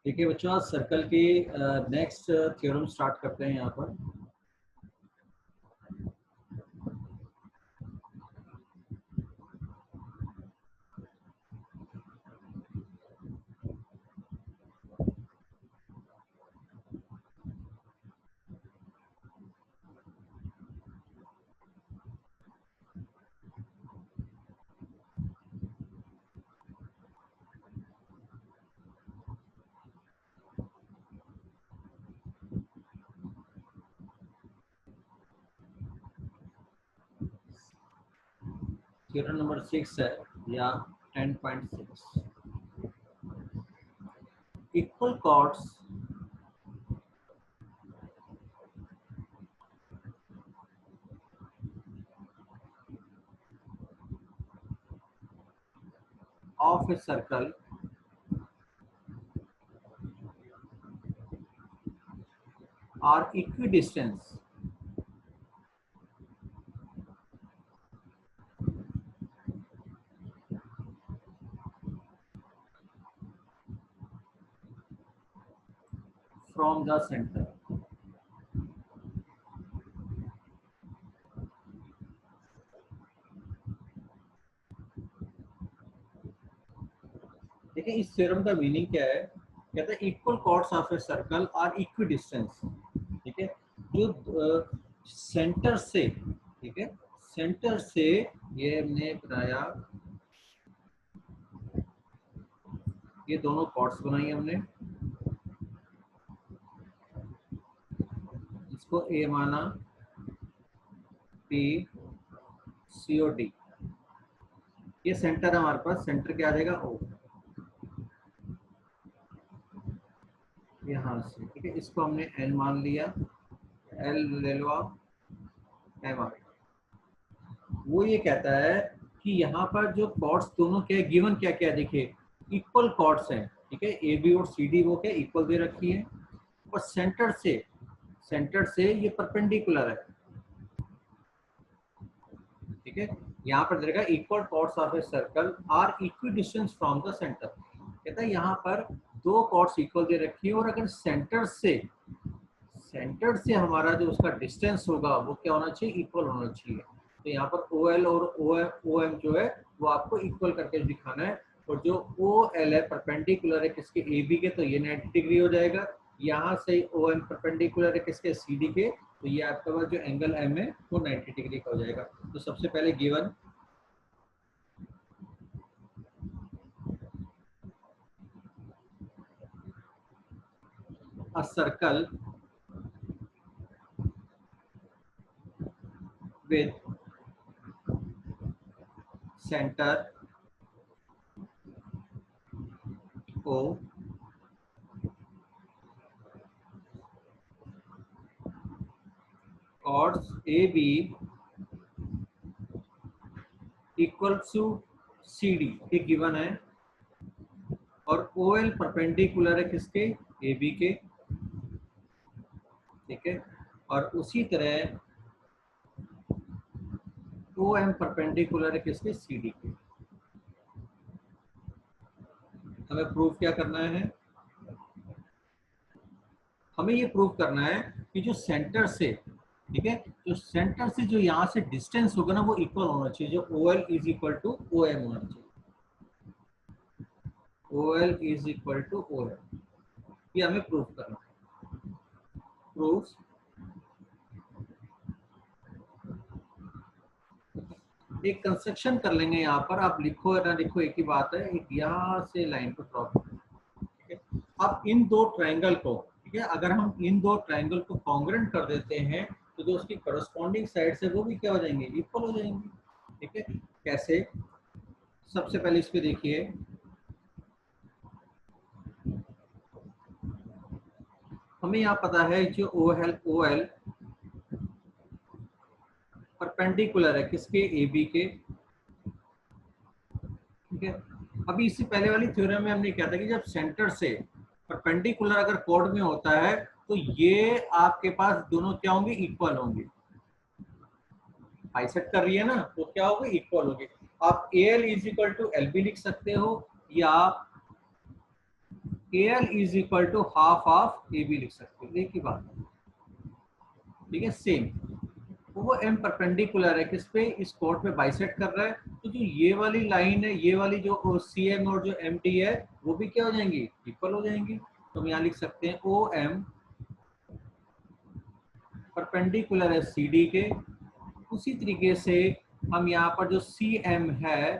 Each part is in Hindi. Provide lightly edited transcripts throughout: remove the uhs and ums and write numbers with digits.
देखिए बच्चों, आज सर्कल की नेक्स्ट थ्योरम स्टार्ट करते हैं यहाँ पर। थ्योरम नंबर 6 है या 10.6। Equal chords of a circle are equidistant from the center। देखिए इस थ्योरम का मीनिंग क्या है। कहता है equal chords of a circle are equidistance. ठीक है, जो सेंटर से, ठीक है, सेंटर से ये हमने बनाया, ये दोनों कॉर्ड्स बनाई हमने, इसको ए माना, पी, सी और डी। ये सेंटर है हमारे पास, सेंटर क्या आ जाएगा ओ, यहाँ से। ठीक है, इसको हमने एल मान लिया, एल ले लो आप, एम आ गया। वो ये कहता है कि यहाँ पर जो कॉर्ड्स दोनों के गिवन क्या क्या है, देखिए इक्वल कॉर्ड्स हैं। ठीक है, ए बी और सी डी वो क्या इक्वल दे रखी है, और सेंटर से ये परपेंडिकुलर है। ठीक है, यहाँ पर देगा equal chords of a circle are equidistance from the centre. कहता है यहाँ पर दो कॉर्ड्स इक्वल दे रखी है, और अगर सेंटर से हमारा जो उसका डिस्टेंस होगा वो क्या होना चाहिए, इक्वल होना चाहिए। तो यहाँ पर ओ एल और ओ एम जो है वो आपको इक्वल करके दिखाना है। और जो ओ एल है परपेंडिकुलर है किसके, ए बी के, तो ये 90 डिग्री हो जाएगा। यहाँ से ओ एम परपेंडिकुलर है किसके, सी डी के, तो ये आपके पास जो एंगल एम है वो 90 डिग्री का हो जाएगा। तो सबसे पहले given a circle with center O, chords AB equal to CD ये गिवन है, और OL परपेंडिकुलर है किसके, AB के। ठीक है, और उसी तरह OM परपेंडिकुलर है किसके, CD के। हमें प्रूफ क्या करना है, हमें ये प्रूव करना है कि जो सेंटर से, ठीक है, जो सेंटर से जो यहाँ से डिस्टेंस होगा ना वो इक्वल होना चाहिए। जो OL is equal to OM होना चाहिए, OL is equal to OM। ये हमें प्रूव करना है। प्रूफ एक कंस्ट्रक्शन कर लेंगे यहाँ पर, आप लिखो ना लिखो एक ही बात है। एक यहाँ से लाइन को ड्रॉ करें। ठीक है, अब इन दो ट्रायंगल को, ठीक है, अगर हम इन दो ट्रायंगल को कॉन्ग्रुएंट कर देते हैं तो जो उसकी करस्पॉन्डिंग साइड से वो भी क्या हो जाएंगे, इक्वल हो जाएंगे। ठीक है, कैसे, सबसे पहले इस पे देखिए, हमें यहाँ पता है जो OL परपेंडिकुलर है किसके, AB के। ठीक है, अभी इससे पहले वाली थ्योरम में हमने क्या था कि जब सेंटर से परपेंडिकुलर अगर कोड में होता है तो ये आपके पास दोनों क्या होंगे, इक्वल होंगे। बाइसेक्ट कर रही है ना, तो क्या होगा, इक्वल होंगे। आप AL is equal to LB लिख सकते हो, या AL is equal to half of AB लिख सकते हो, एक ही बात है, ठीक है। सेम वो एम परपेंडिकुलर है किस पे, इस कोड पे बाइसेक्ट कर रहा है, तो जो ये वाली लाइन है, ये वाली जो CM और जो MT है वो भी क्या हो जाएंगी, इक्वल हो जाएंगी। तो हम यहाँ लिख सकते हैं OM परपेंडिकुलर है CD के। उसी तरीके से हम यहाँ पर जो CM है,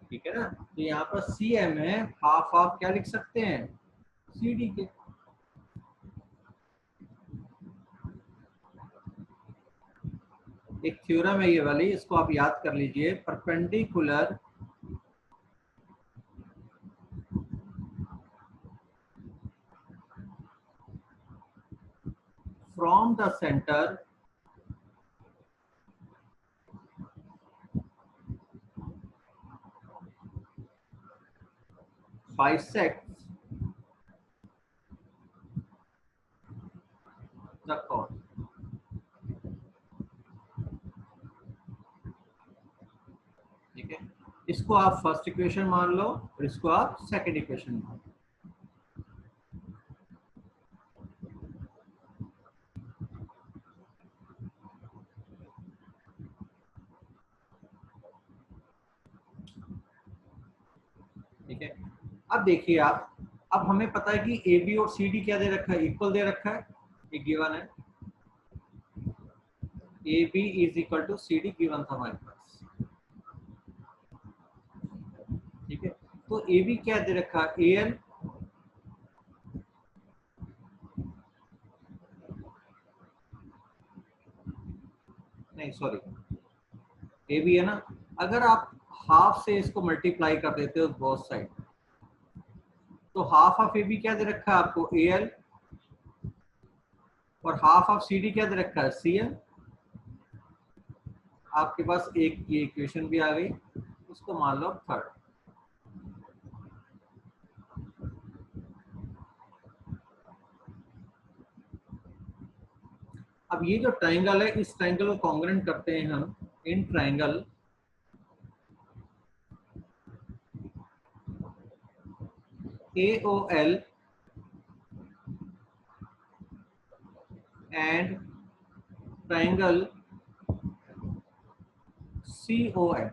ठीक है ना, तो यहाँ पर CM है हाफ ऑफ क्या लिख सकते हैं, CD के। एक थ्योरम है ये वाली, इसको आप याद कर लीजिए, perpendicular from the centre bisects the chord, ठीक है। इसको आप फर्स्ट इक्वेशन मान लो और इसको आप सेकंड इक्वेशन मान लो। ठीक है, अब देखिए आप, अब हमें पता है कि AB और CD क्या दे रखा है, इक्वल दे रखा है, ये गिवन है, AB is equal to CD given था हमारे पास, ठीक है। तो AB क्या दे रखा है, AL, नहीं सॉरी, AB है ना, अगर आप हाफ से इसको मल्टीप्लाई कर देते हो बोथ साइड, तो हाफ ऑफ AB क्या दे रखा है आपको, AL, और हाफ ऑफ CD क्या दे रखा है, CL। आपके पास एक ये इक्वेशन भी आ गई, इसको मान लो थर्ड। अब ये जो ट्रायंगल है, इस ट्रायंगल को कॉन्ग्रुएंट करते हैं हम in triangle AOL and triangle COM,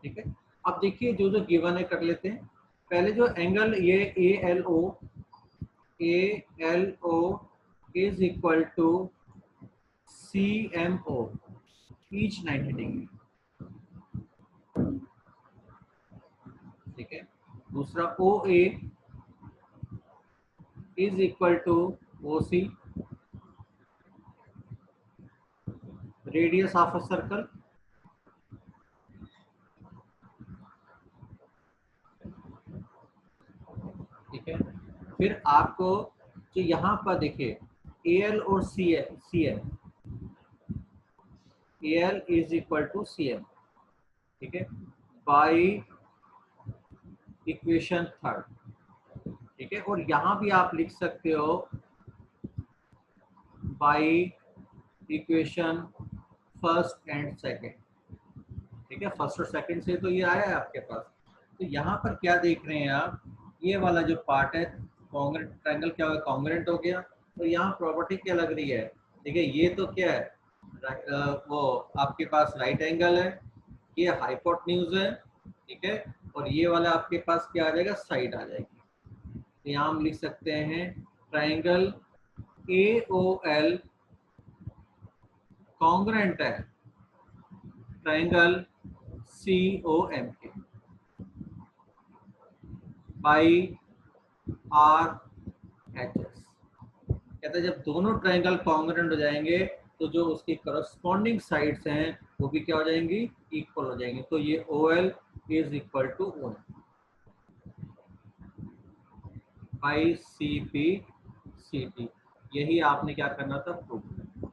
ठीक है। अब देखिए जो जो गिवन है कर लेते हैं। पहले जो एंगल ये ALO is equal to CMO each 90 degree, ठीक है। दूसरा OA is equal to OC radius of a circle, ठीक है। फिर आपको जो यहाँ पर देखिए AL और CM, AL is equal to CM, ठीक है, बाई इक्वेशन थर्ड, ठीक है। और यहाँ भी आप लिख सकते हो by equation first and second, ठीक है। फर्स्ट और सेकंड से तो ये आया है आपके पास। तो यहाँ पर क्या देख रहे हैं आप, ये वाला जो पार्ट है कॉन्ग्रुएंट, ट्रायंगल क्या हुआ, कॉन्ग्रुएंट हो गया। तो यहाँ प्रॉपर्टी क्या लग रही है, देखिए ये तो क्या है, वो आपके पास राइट एंगल है, ये हाइपोटेन्यूज है, ठीक है। और ये वाला आपके पास क्या आ जाएगा, साइड आ जाएगी। तो यहाँ हम लिख सकते हैं ट्रायंगल AOL कॉन्ग्रुएंट है ट्रायंगल COM के बाई RHS। कहते हैं जब दोनों ट्रायंगल कॉन्ग्रुएंट हो जाएंगे तो जो उसकी करस्पॉन्डिंग साइड्स हैं वो भी क्या हो जाएंगी, इक्वल हो जाएंगी। तो ये OL is equal to OM by CP/CD, यही आपने क्या करना था, प्रूव करना।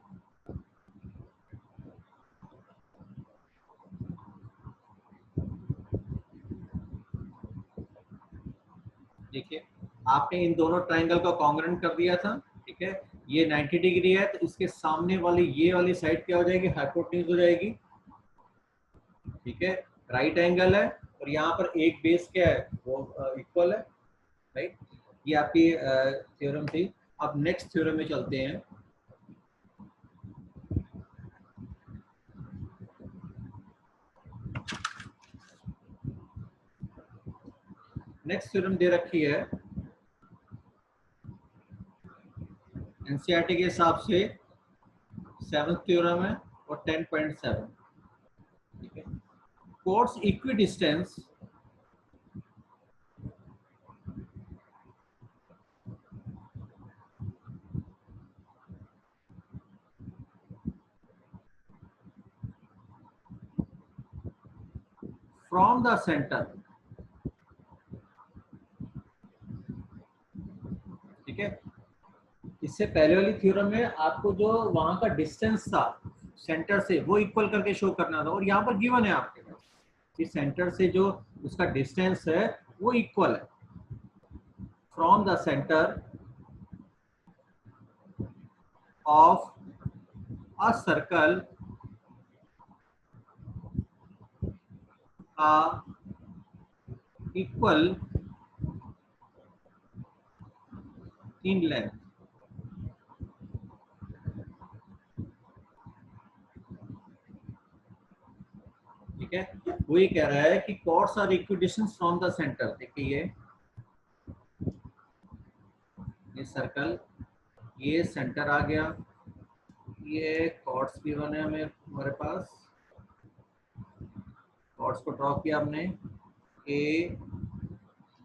देखिए आपने इन दोनों ट्रायंगल को कॉन्ग्रुएंट कर दिया था, ठीक है। ये 90 डिग्री है तो इसके सामने वाली ये वाली साइड क्या हो जाएगी, हाइपोटेन्यूज हो जाएगी, ठीक है। राइट एंगल है और यहाँ पर एक बेस क्या है वो इक्वल है, राइट। ये आपकी थ्योरम थी। अब नेक्स्ट थ्योरम में चलते हैं। नेक्स्ट थ्योरम दे रखी है एनसीईआरटी के हिसाब से 7th थ्योरम है और 10.7, ठीक है। Codes equidistance from the centre, ठीक है। इससे पहले वाली थ्योरम में आपको जो वहां का डिस्टेंस था सेंटर से वो इक्वल करके शो करना था, और यहाँ पर गिवन है आपके पास कि सेंटर से जो उसका डिस्टेंस है वो इक्वल है। From the centre of a circle equal in length, ठीक है। वो ये कह रहा है कि chords are equidistance from the centre. देखिए ये सर्कल, ये सेंटर आ गया, ये कॉर्ड्स भी बने हमारे पास। कॉर्ड्स को ड्रॉ किया हमने ए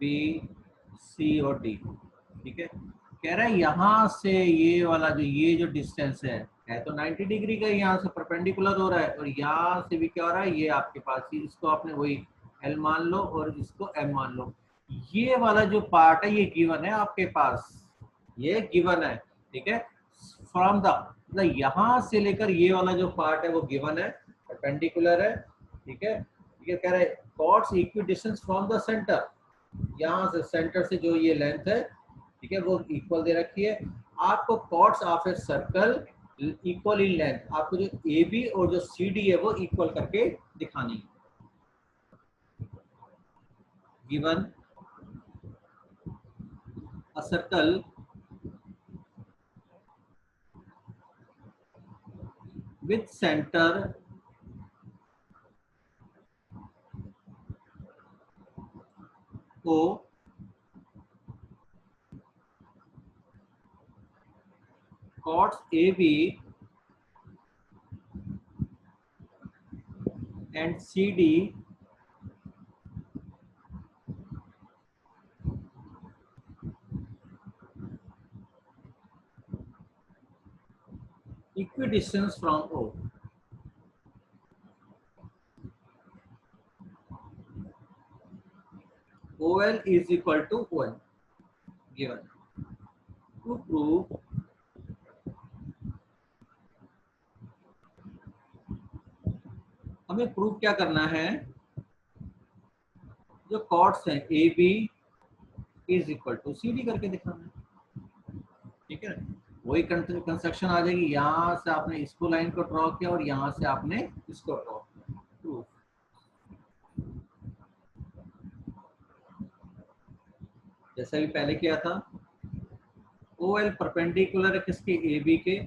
बी सी और डी, ठीक है। कह रहा है यहाँ से ये वाला जो डिस्टेंस है तो 90 डिग्री का, यहाँ से परपेंडिकुलर हो रहा है, और यहाँ से भी क्या हो रहा है, ये आपके पास ही, इसको आपने वही एल मान लो और इसको एम मान लो। ये वाला जो पार्ट है ये गिवन है आपके पास, ये गिवन है, ठीक है। फ्रॉम द मतलब यहाँ से लेकर ये वाला जो पार्ट है वो गिवन है, परपेंडिकुलर है, ठीक है। ये कह रहा है chords equidistance from the centre, यहाँ से सेंटर से जो ये लेंथ है, ठीक है, वो इक्वल दे रखी है। आपको chords of a circle equal in length, आपको जो ए बी और जो सी डी है वो इक्वल करके दिखानी है। Given a circle with centre को chords AB and CD equidistance from O. OL is equal to 1 given. To prove हमें प्रूव क्या करना है, जो कॉर्ड्स हैं A B is equal to C D करके दिखाना है, ठीक है। वही कंस्ट्रक्शन आ जाएगी, यहाँ से आपने इसको लाइन को ड्रॉ किया और यहाँ से आपने इसको ड्रॉ किया। प्रूफ जैसा भी पहले किया था, ओ एल परपेंडिकुलर है किसके, ए बी के,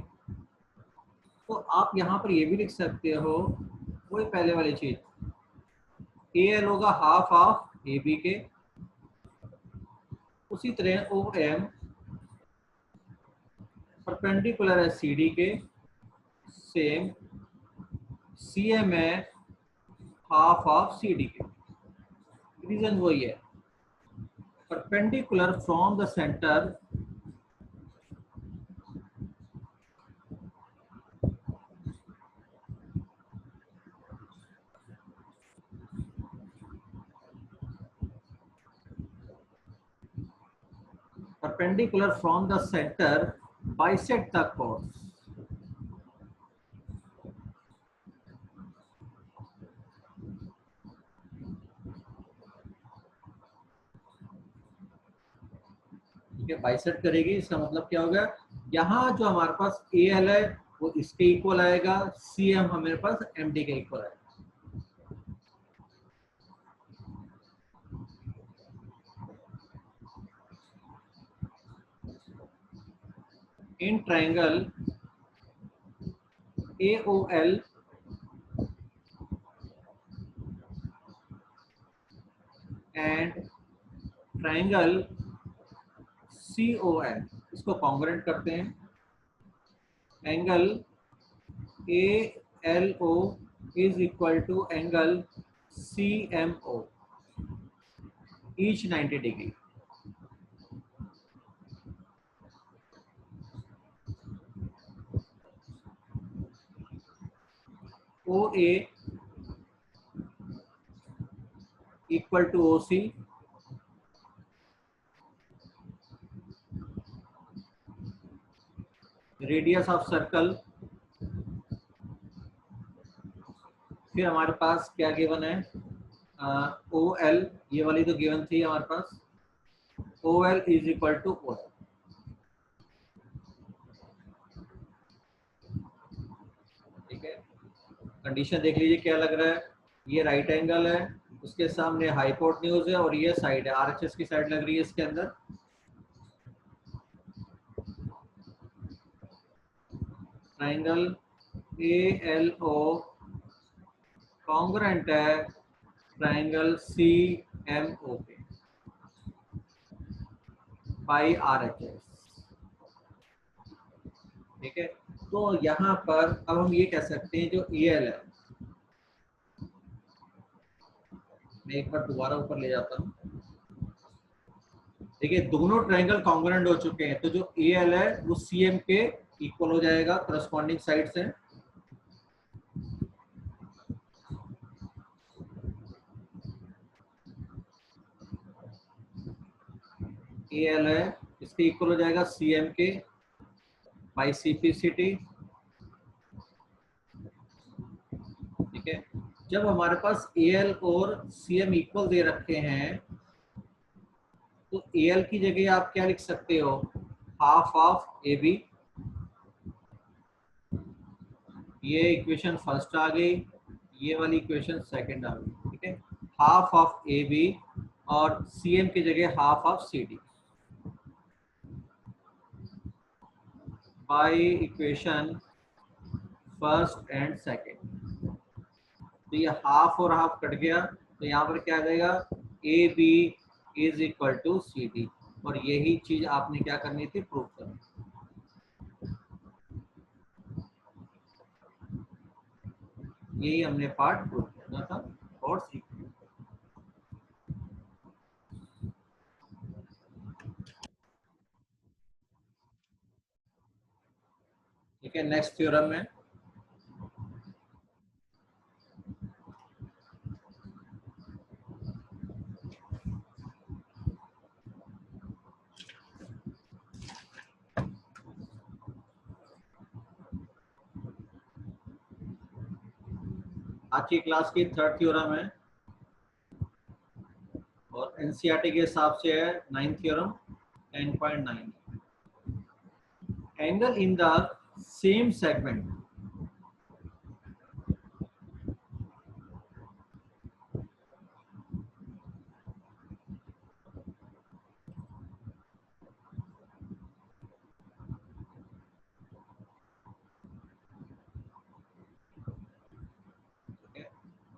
तो आप यहाँ पर ये भी लिख सकते हो वही पहले वाली चीज, ए एल होगा हाफ ऑफ ए बी के, उसी तरह ओ एम परपेंडिकुलर है सी डी के, सेम सी एम है हाफ ऑफ सी डी के। रीजन वही है, perpendicular from the centre perpendicular from the center bisect the chords. ठीक है, बाइसेक्ट करेगी, इसका मतलब क्या होगा, यहाँ जो हमारे पास ए एल है वो इसके इक्वल आएगा, सी एम हमारे पास एम डी के इक्वल आएगा। In triangle AOL and triangle CON, इसको कॉन्ग्रुएंट करते हैं। Angle ALO is equal to angle CMO, each 90 degree. OA equal to OC, radius of circle. फिर हमारे पास क्या गिवन है, OL, ये वाली तो गिवन थी हमारे पास। OL is equal to OL, ठीक है। कंडीशन देख लीजिए क्या लग रहा है, ये राइट एंगल है, उसके सामने हाइपोटेन्यूज है और ये साइड है, RHS की साइड लग रही है इसके अंदर। ट्राइंगल ALO कॉन्ग्रुएंट है ट्राइंगल CMO पे बाई RHS, ठीक है। तो यहाँ पर अब हम ये कह सकते हैं जो AL है, मैं एक बार दोबारा ऊपर ले जाता हूँ। देखिए दोनों ट्रायंगल कॉन्ग्रुएंट हो चुके हैं, तो जो AL है वो CM के इक्वल हो जाएगा करस्पॉन्डिंग साइड से। AL है इसके इक्वल हो जाएगा CM के बाई CPCT, ठीक है। जब हमारे पास AL और CM इक्वल दे रखे हैं तो AL की जगह आप क्या लिख सकते हो, हाफ ऑफ AB। ये इक्वेशन फर्स्ट आ गई, ये वाली इक्वेशन सेकंड आ गई, ठीक है। हाफ ऑफ AB और CM की जगह half of CD by equation first and second. तो ये हाफ और हाफ कट गया, तो यहाँ पर क्या आ जाएगा, AB is equal to CD, और यही चीज आपने क्या करनी थी, प्रूव करनी। यही हमने पार्ट प्रूव करना था और सीखना। ठीक है, नेक्स्ट थ्योरम है आज की क्लास की थर्ड थ्योरम है और एनसीईआरटी के हिसाब से है 9th theorem 10.9। Angle in the same segment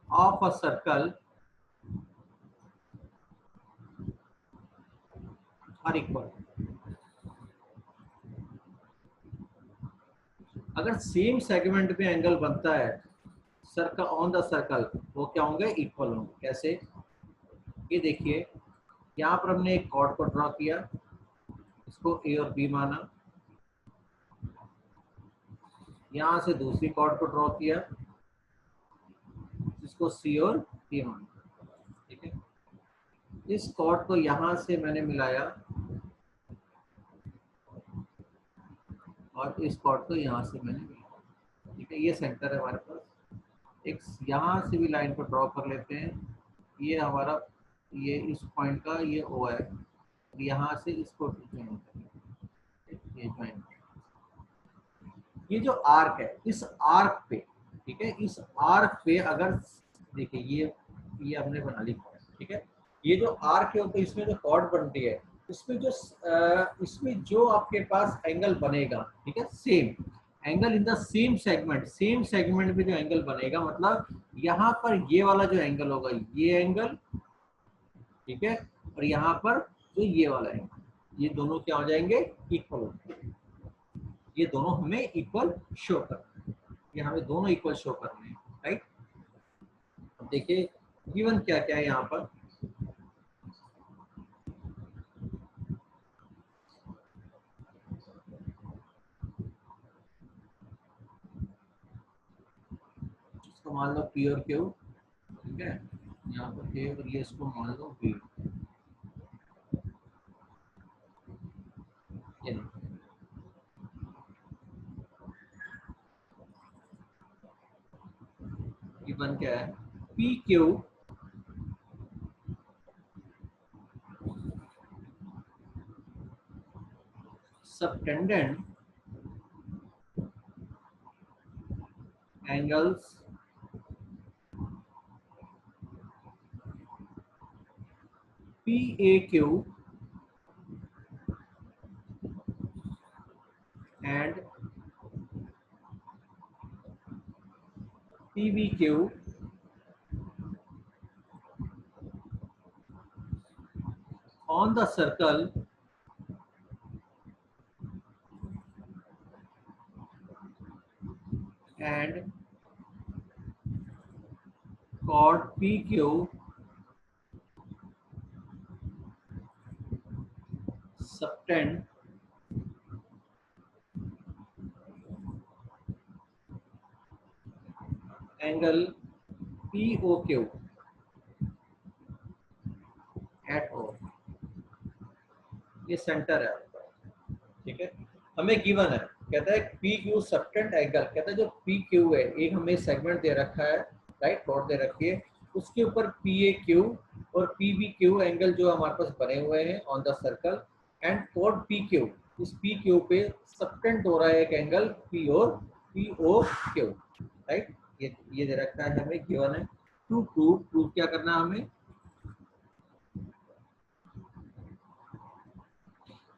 of a circle are equal। अगर सेम सेगमेंट में एंगल बनता है सर्कल ऑन द सर्कल, वो क्या होंगे, इक्वल होंगे। कैसे, ये देखिए यहाँ पर हमने एक कॉर्ड को ड्रॉ किया, इसको A और B माना, यहाँ से दूसरी कॉर्ड को ड्रॉ किया जिसको C और B माना, ठीक है। इस कॉर्ड को यहाँ से मैंने मिलाया और इस कॉर्ड को यहाँ से मैंने मिलाया, ठीक है। ये सेंटर है हमारे पास। एक यहाँ से भी लाइन को ड्रॉ कर लेते हैं, ये हमारा, ये इस पॉइंट का ये O है, यहाँ से इसको ज्वाइन करें, ये ज्वाइन। ये जो आर्क है, इस आर्क पे, ठीक है, इस आर्क पे अगर देखिए ये हमने बना ली, ठीक है। ये जो आर्क है तो इसमें जो कॉर्ड बनती है इसमें जो आपके पास एंगल बनेगा, ठीक है, same angle in the same segment में जो एंगल बनेगा, मतलब यहाँ पर ये वाला जो एंगल होगा, ये एंगल, ठीक है, और यहाँ पर जो ये वाला एंगल, ये दोनों क्या हो जाएंगे, इक्वल हो जाएंगे। ये दोनों हमें इक्वल शो करना है, ये हमें दोनों इक्वल शो करने हैं, राइट। अब देखिए गिवन क्या क्या है यहाँ पर। इसको मान लो पी और क्यू, ठीक है, यहाँ पर ए और ये, इसको मान लो बी। ये गिवन क्या है, P Q subtended angles PAQ and PBQ on the circle and chord PQ subtend angle POQ at O। ये सेंटर है आपका, ठीक है, हमें गिवन है, कहता है पी क्यू सबटेंड एंगल, कहता है जो पी क्यू है, एक हमें सेगमेंट दे रखा है, राइट, कॉर्ड दे रखी है, उसके ऊपर पी ए क्यू और पी बी क्यू एंगल जो हमारे पास बने हुए हैं on the circle, and chord P Q, इस पी क्यू पे सबटेंड हो रहा है एक एंगल पी और पी ओ क्यू, राइट। ये दे रखा है हमें, गिवन है। टू प्रूव क्या करना है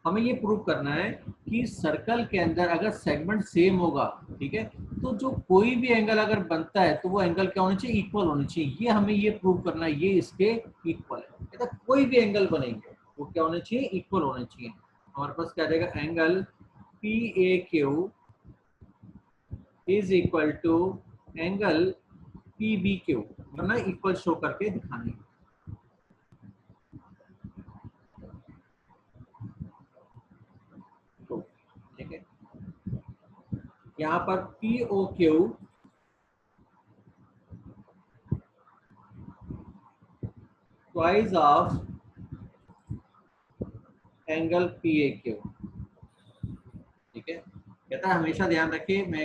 हमें ये प्रूव करना है कि सर्कल के अंदर अगर सेगमेंट सेम होगा, ठीक है, तो जो कोई भी एंगल अगर बनता है तो वो एंगल क्या होना चाहिए, इक्वल होना चाहिए। ये हमें ये प्रूव करना है, ये इसके इक्वल है, तो कोई भी एंगल बनेंगे वो क्या होना चाहिए, इक्वल होना चाहिए। हमारे पास क्या रहेगा, angle P A Q is equal to angle P B Q, वरना इक्वल शो करके दिखाने, तो ठीक है, यहाँ पर P O Q twice of angle P A Q, ठीक है। कहता है हमेशा ध्यान रखिए, मैं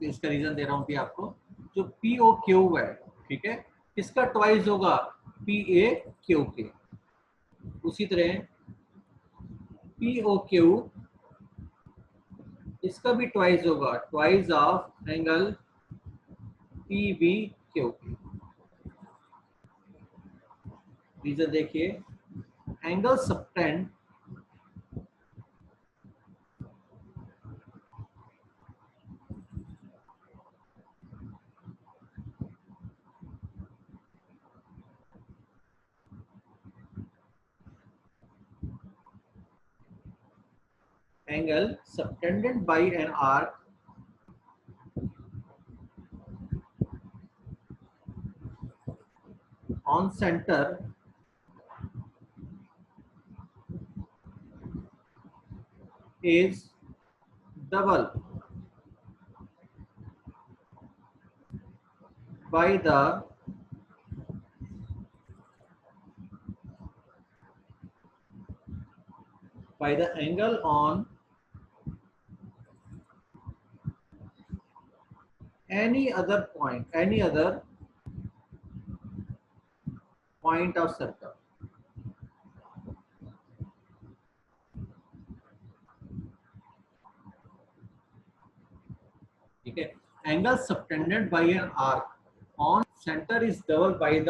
इसका रीजन दे रहा हूँ कि आपको जो पी ओ क्यू है, ठीक है, किसका ट्वाइस होगा, पी ए क्यू के। उसी तरह पी ओ क्यू इसका भी ट्वाइस होगा, twice of angle P B Q. Reason देखिए, angle subtended angle subtended by an arc on center is double by the angle on any other point of circle, ठीक है। Angle subtended bye an arc on centre is double by the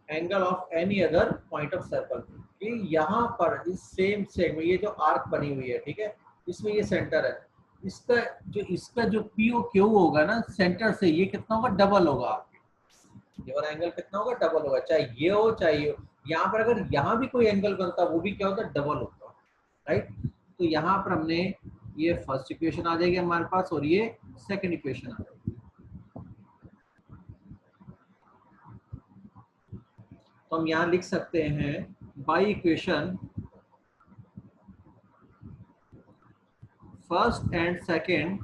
angle of any other point of circle. कि यहाँ पर इस सेम सेगमेंट, ये जो आर्क बनी हुई है, ठीक है, इसमें ये सेंटर है, इसका जो पीओ क्यू होगा ना सेंटर से, ये कितना होगा, डबल होगा। ये वाला एंगल कितना होगा, डबल होगा, चाहे ये हो चाहे ये हो। यहाँ पर अगर यहाँ भी कोई एंगल बनता वो भी क्या होता है, डबल होता, राइट। तो यहाँ पर हमने ये फर्स्ट इक्वेशन आ जाएगी हमारे पास और ये सेकंड इक्वेशन आ जाएगी। तो हम यहाँ लिख सकते हैं by equation first and second,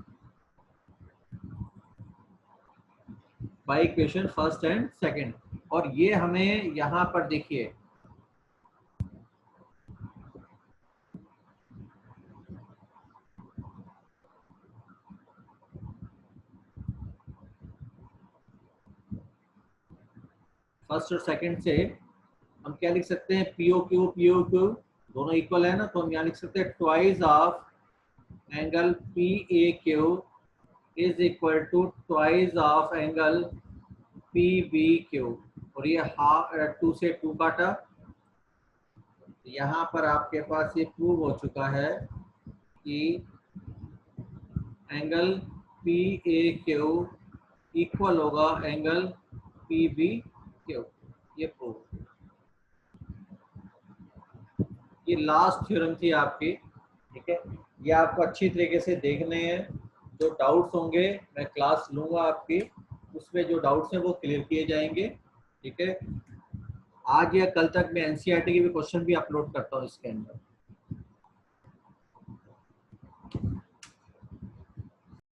by equation first and second. और ये हमें यहाँ पर देखिए फर्स्ट और सेकंड से हम क्या लिख सकते हैं, पीओ क्यू दोनों इक्वल है ना, तो हम यहाँ लिख सकते हैं twice of angle P A Q is equal to twice of angle P B Q. और ये हाफ 2 से 2 काटा, यहाँ पर आपके पास ये प्रूव हो चुका है कि angle P A Q equal होगा एंगल पी बी क्यू। ये प्रूव, ये लास्ट थ्योरम थी आपकी, ठीक है। ये आपको अच्छी तरीके से देखने हैं, जो डाउट्स होंगे मैं क्लास लूंगा आपकी, उसमें जो डाउट्स हैं वो क्लियर किए जाएंगे, ठीक है। आज या कल तक मैं एनसीईआरटी के भी क्वेश्चन भी अपलोड करता हूँ इसके अंदर।